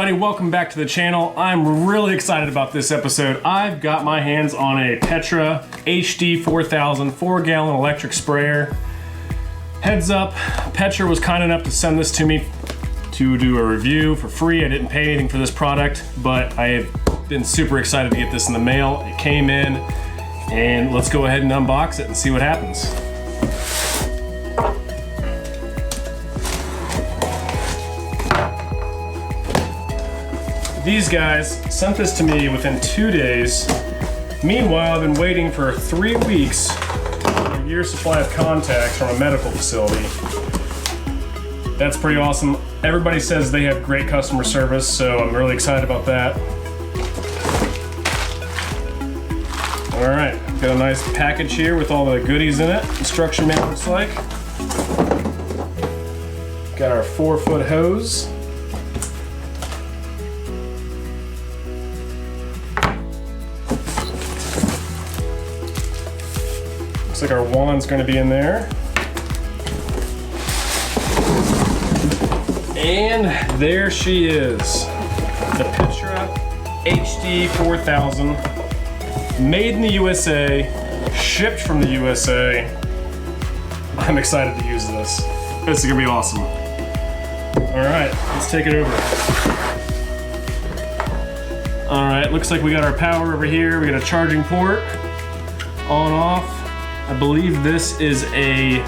everybody, welcome back to the channel. I'm really excited about this episode. I've got my hands on a Petratools HD4000 4-gallon electric sprayer. Heads up, Petra was kind enough to send this to me to do a review for free. I didn't pay anything for this product, but I have been super excited to get this in the mail. It came in, and let's go ahead and unbox it and see what happens. These guys sent this to me within 2 days. Meanwhile, I've been waiting for 3 weeks for a year's supply of contacts from a medical facility. That's pretty awesome. Everybody says they have great customer service, so I'm really excited about that. All right, got a nice package here with all the goodies in it. Instruction manual looks like. Got our 4-foot hose. Looks like our wand's going to be in there. And there she is. The Petratools HD4000. Made in the USA. Shipped from the USA. I'm excited to use this. This is going to be awesome. Alright, let's take it over. Alright, looks like we got our power over here. We got a charging port. On, off. I believe this is a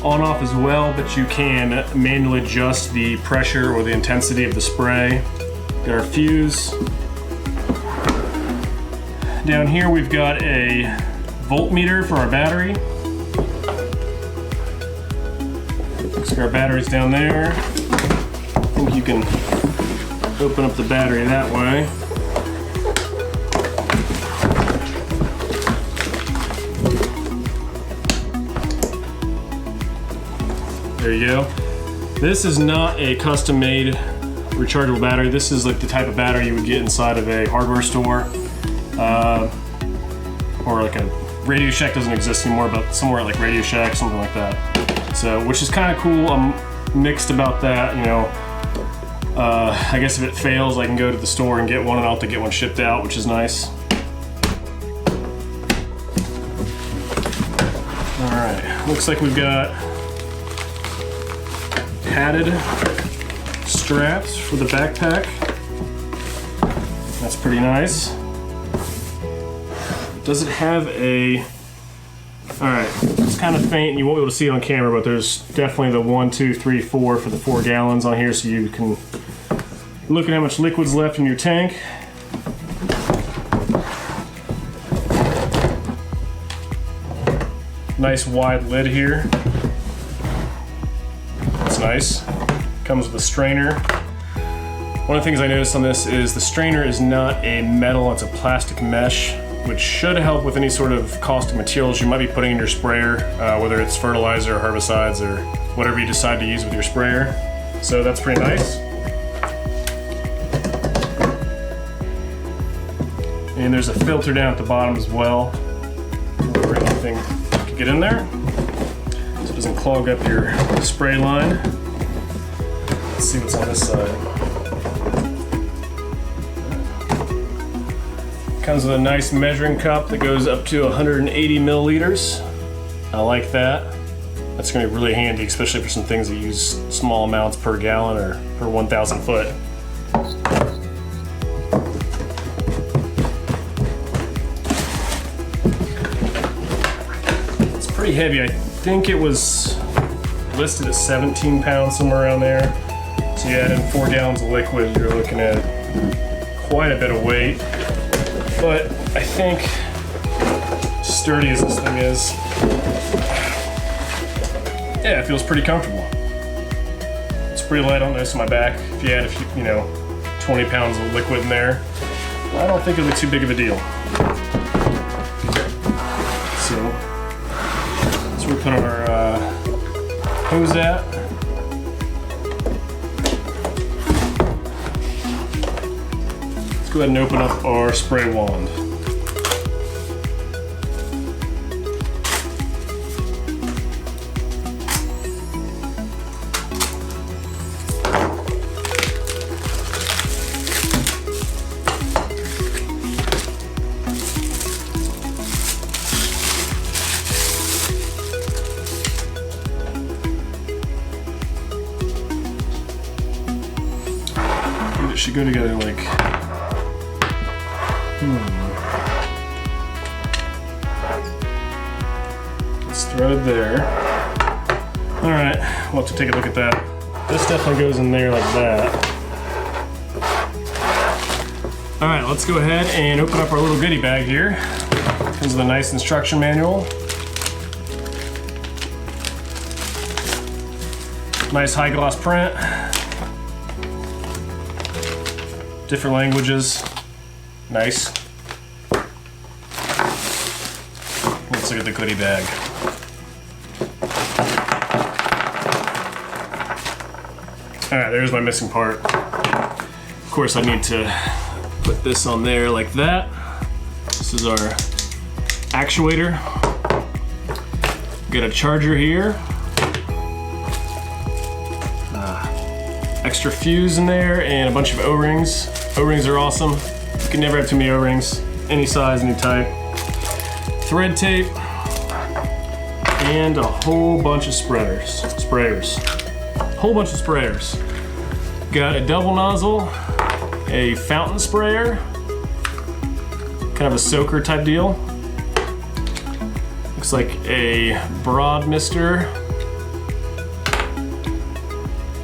on-off as well, but you can manually adjust the pressure or the intensity of the spray. Got our fuse. Down here we've got a voltmeter for our battery. Looks like our battery's down there. I think you can open up the battery that way. There you go. This is not a custom-made rechargeable battery. This is like the type of battery you would get inside of a hardware store. Or like a Radio Shack doesn't exist anymore, but somewhere like Radio Shack, something like that. So, which is kind of cool. I'm mixed about that, you know. I guess if it fails, I can go to the store and get one, and I'll have to get one shipped out, which is nice. Alright, looks like we've got padded straps for the backpack. That's pretty nice. Does it have a... Alright, it's kind of faint and you won't be able to see it on camera, but there's definitely the 1, 2, 3, 4 for the 4 gallons on here, so you can look at how much liquid's left in your tank. Nice wide lid here. Nice. Comes with a strainer. One of the things I noticed on this is the strainer is not a metal, it's a plastic mesh, which should help with any sort of caustic materials you might be putting in your sprayer, whether it's fertilizer or herbicides or whatever you decide to use with your sprayer. So that's pretty nice. And there's a filter down at the bottom as well, where anything can get in there. Doesn't clog up your spray line. Let's see what's on this side. Comes with a nice measuring cup that goes up to 180 milliliters. I like that. That's going to be really handy, especially for some things that use small amounts per gallon or per 1,000 foot. It's pretty heavy. I think it was listed at 17 pounds, somewhere around there. So you add in 4 gallons of liquid, you're looking at quite a bit of weight. But I think, sturdy as this thing is, yeah, it feels pretty comfortable. It's pretty light on this on my back. If you add a few, 20 pounds of liquid in there, I don't think it'll be too big of a deal. So we put our hose at. Let's go ahead and open up our spray wand. should go together like, It's threaded there. All right, we'll have to take a look at that. This definitely goes in there like that. All right, let's go ahead and open up our little goodie bag here. Comes with a nice instruction manual. Nice high gloss print. Different languages. Nice. Let's look at the goodie bag. All right, there's my missing part. Of course, I need to put this on there like that. This is our actuator. Got a charger here. Extra fuse in there and a bunch of O-rings. O-rings are awesome. You can never have too many O-rings. Any size, any type. Thread tape. And a whole bunch of sprayers. Whole bunch of sprayers. Got a double nozzle, a fountain sprayer, kind of a soaker type deal. Looks like a broad mister.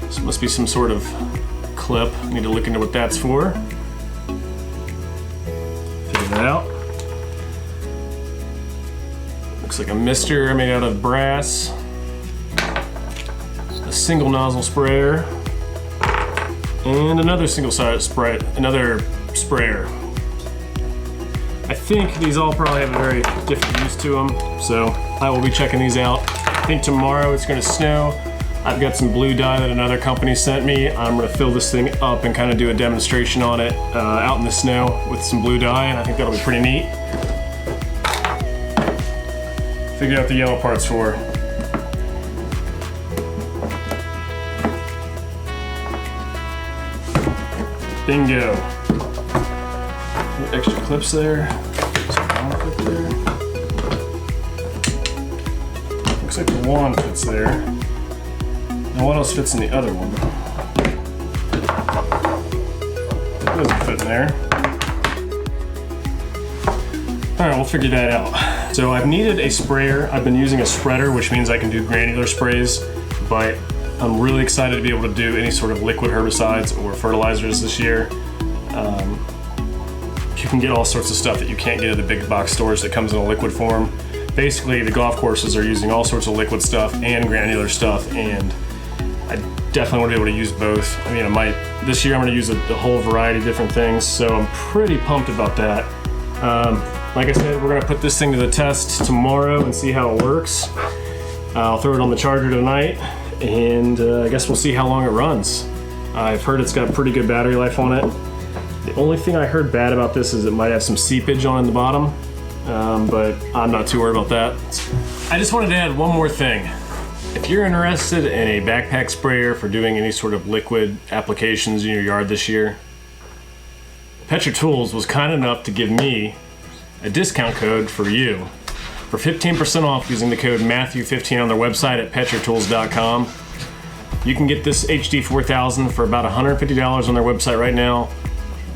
This must be some sort of clip. Need to look into what that's for. Figure that out. Looks like a mister made out of brass. A single nozzle sprayer. And another single side sprayer. I think these all probably have a very different use to them, so I will be checking these out. I think tomorrow it's gonna snow. I've got some blue dye that another company sent me. I'm gonna fill this thing up and kind of do a demonstration on it out in the snow with some blue dye, and I think that'll be pretty neat. Figure out the yellow parts for. Bingo. Extra clips there. Some clip there. Looks like the wand fits there. And what else fits in the other one? That doesn't fit in there. All right, we'll figure that out. So I've needed a sprayer. I've been using a spreader, which means I can do granular sprays, but I'm really excited to be able to do any sort of liquid herbicides or fertilizers this year. You can get all sorts of stuff that you can't get at the big box stores that comes in a liquid form. Basically, the golf courses are using all sorts of liquid stuff and granular stuff, and I definitely want to be able to use both. I mean, this year I'm going to use a whole variety of different things, so I'm pretty pumped about that. Like I said, we're going to put this thing to the test tomorrow and see how it works. I'll throw it on the charger tonight, and I guess we'll see how long it runs. I've heard it's got pretty good battery life on it. The only thing I heard bad about this is it might have some seepage on the bottom, but I'm not too worried about that. I just wanted to add one more thing. If you're interested in a backpack sprayer for doing any sort of liquid applications in your yard this year, Petratools was kind enough to give me a discount code for you for 15% off using the code Matthew15 on their website at petratools.com. You can get this HD4000 for about $150 on their website right now.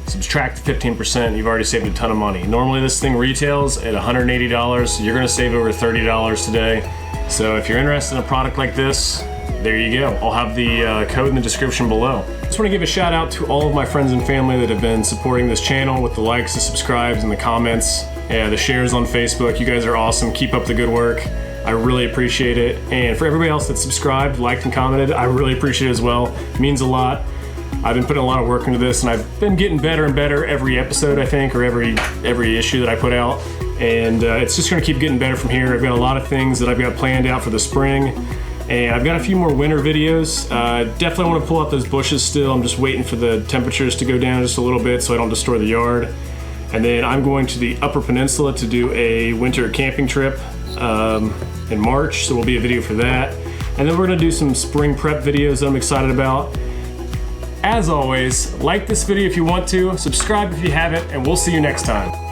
Subtract the 15%, you've already saved a ton of money. Normally this thing retails at $180. You're gonna save over $30 today. So if you're interested in a product like this, there you go. I'll have the code in the description below. Just want to give a shout out to all of my friends and family that have been supporting this channel with the likes, the subscribes, and the comments, the shares on Facebook. You guys are awesome. Keep up the good work. I really appreciate it. And for everybody else that subscribed, liked, and commented, I really appreciate it as well. It means a lot. I've been putting a lot of work into this, and I've been getting better and better every episode, I think, or every issue that I put out. And it's just gonna keep getting better from here. I've got a lot of things that I've got planned out for the spring. And I've got a few more winter videos. Definitely want to pull out those bushes still. I'm just waiting for the temperatures to go down just a little bit so I don't destroy the yard. And then I'm going to the Upper Peninsula to do a winter camping trip in March, so we'll be a video for that. And then we're gonna do some spring prep videos that I'm excited about. As always, like this video if you want to, subscribe if you haven't, and we'll see you next time.